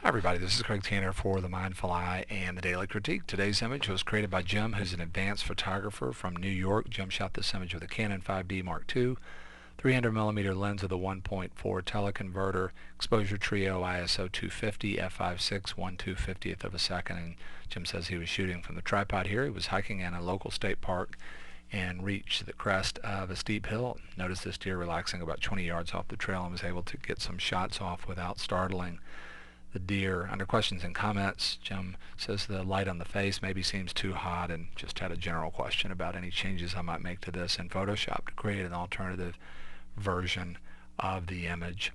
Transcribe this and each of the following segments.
Hi everybody, this is Craig Tanner for The Mindful Eye and the Daily Critique. Today's image was created by Jim, who's an advanced photographer from New York. Jim shot this image with a Canon 5D Mark II, 300mm lens with a 1.4 teleconverter, exposure trio, ISO 250, f5.6, 1/250th of a second. And Jim says he was shooting from the tripod here. He was hiking in a local state park and reached the crest of a steep hill. Noticed this deer relaxing about 20 yards off the trail and was able to get some shots off without startling the deer. Under questions and comments, Jim says the light on the face maybe seems too hot, and just had a general question about any changes I might make to this in Photoshop to create an alternative version of the image.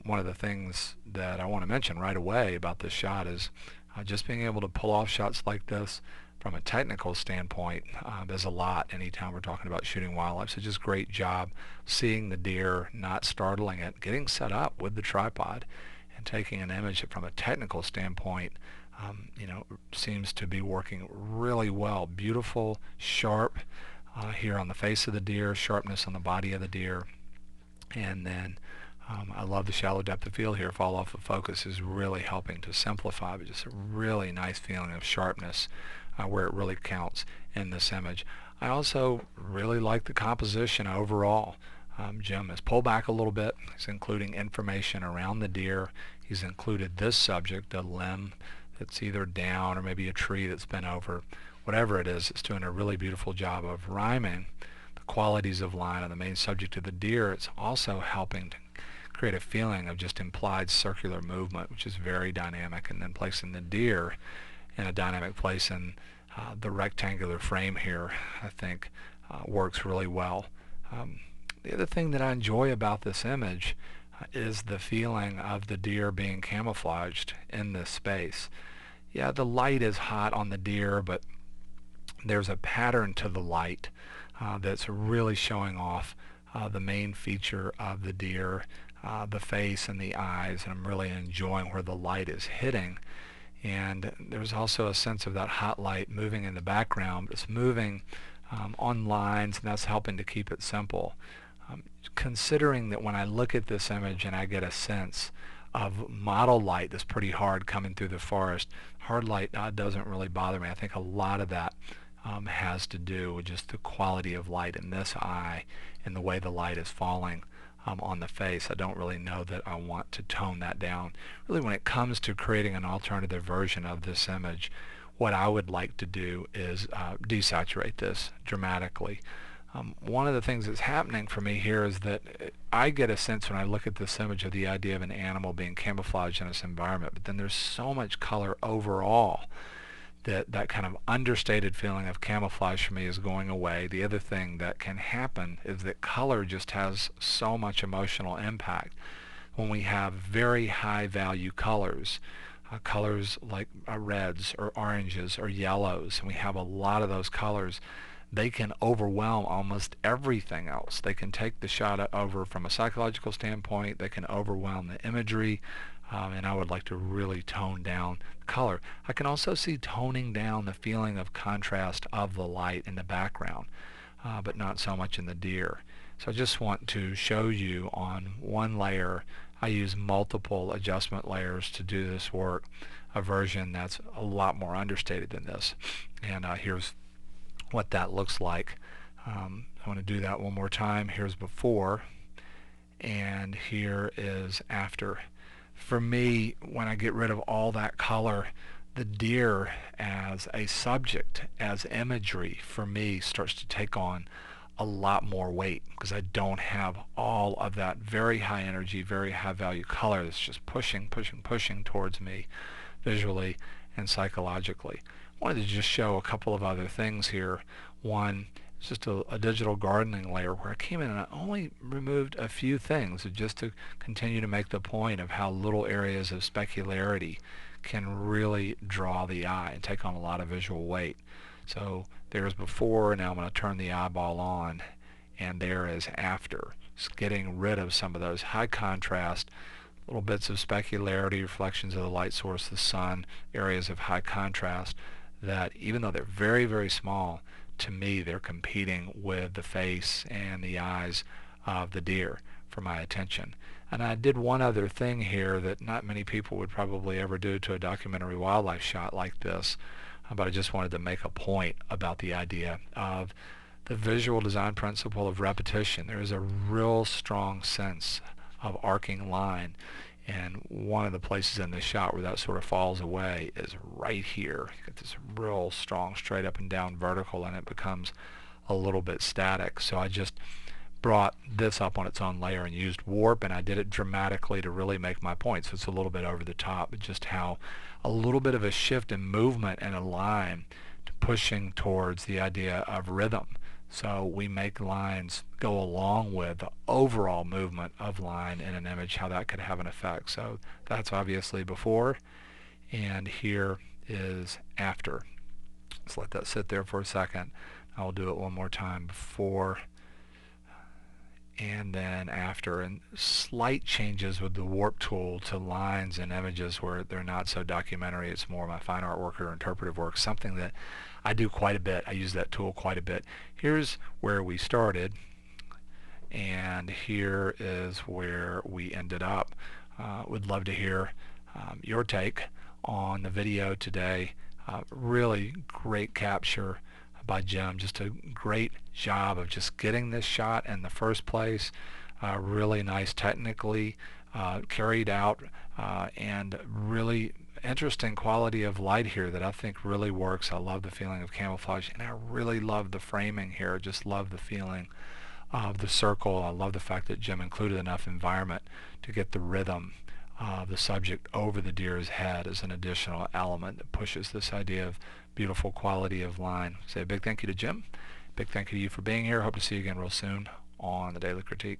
One of the things that I want to mention right away about this shot is just being able to pull off shots like this from a technical standpoint. There's a lot anytime we're talking about shooting wildlife, so just great job seeing the deer, not startling it, getting set up with the tripod, and taking an image that from a technical standpoint seems to be working really well. Beautiful, sharp here on the face of the deer, sharpness on the body of the deer, and then I love the shallow depth of field here. Fall off of focus is really helping to simplify, but just a really nice feeling of sharpness where it really counts in this image. I also really like the composition overall. Jim has pulled back a little bit. He's including information around the deer. He's included this subject, a limb that's either down or maybe a tree that's been over. Whatever it is, it's doing a really beautiful job of rhyming the qualities of line on the main subject of the deer. It's also helping to create a feeling of just implied circular movement, which is very dynamic, and then placing the deer in a dynamic place in the rectangular frame here, I think works really well. The other thing that I enjoy about this image is the feeling of the deer being camouflaged in this space. Yeah, the light is hot on the deer, but there's a pattern to the light that's really showing off the main feature of the deer, the face and the eyes, and I'm really enjoying where the light is hitting. And there's also a sense of that hot light moving in the background, but it's moving on lines, and that's helping to keep it simple. Considering that when I look at this image and I get a sense of model light that's pretty hard coming through the forest, hard light doesn't really bother me. I think a lot of that has to do with just the quality of light in this eye and the way the light is falling on the face. I don't really know that I want to tone that down. Really, when it comes to creating an alternative version of this image, what I would like to do is desaturate this dramatically. One of the things that's happening for me here is that I get a sense when I look at this image of the idea of an animal being camouflaged in its environment, but then there's so much color overall that that kind of understated feeling of camouflage for me is going away. The other thing that can happen is that color just has so much emotional impact. When we have very high value colors, colors like reds or oranges or yellows, and we have a lot of those colors, they can overwhelm almost everything else. They can take the shot over from a psychological standpoint. They can overwhelm the imagery, and I would like to really tone down color. I can also see toning down the feeling of contrast of the light in the background, but not so much in the deer. So I just want to show you on one layer. I use multiple adjustment layers to do this work, a version that's a lot more understated than this. And here's what that looks like. I want to do that one more time. Here's before, and here is after. For me, when I get rid of all that color, the deer as a subject, as imagery, for me starts to take on a lot more weight, because I don't have all of that very high energy, very high value color that's just pushing towards me visually and psychologically. I wanted to just show a couple of other things here. One is just a digital gardening layer where I came in and I only removed a few things just to continue to make the point of how little areas of specularity can really draw the eye and take on a lot of visual weight. So there's before, now I'm going to turn the eyeball on, and there is after. Just getting rid of some of those high contrast, little bits of specularity, reflections of the light source, the sun, areas of high contrast that even though they're very, very small, to me they're competing with the face and the eyes of the deer. for my attention. And I did one other thing here that not many people would probably ever do to a documentary wildlife shot like this, but I just wanted to make a point about the idea of the visual design principle of repetition. There is a real strong sense of arcing line, and one of the places in this shot where that sort of falls away is right here. You get this real strong straight up and down vertical, and it becomes a little bit static. So I just brought this up on its own layer and used warp, and I did it dramatically to really make my point. So it's a little bit over the top, but just how a little bit of a shift in movement and a line to pushing towards the idea of rhythm. So we make lines go along with the overall movement of line in an image, how that could have an effect. So that's obviously before, and here is after. Let's let that sit there for a second. I'll do it one more time. Before and then after, and slight changes with the warp tool to lines and images where they're not so documentary. It's more my fine art work or interpretive work, something that I do quite a bit. I use that tool quite a bit. Here's where we started, and here is where we ended up. Would love to hear your take on the video today. Really great capture by Jim. Just a great job of just getting this shot in the first place. Really nice technically carried out, and really interesting quality of light here that I think really works. I love the feeling of camouflage, and I really love the framing here. I just love the feeling of the circle. I love the fact that Jim included enough environment to get the rhythm of the subject over the deer's head as an additional element that pushes this idea of beautiful quality of line. Say a big thank you to Jim. Big thank you to you for being here. Hope to see you again real soon on the Daily Critique.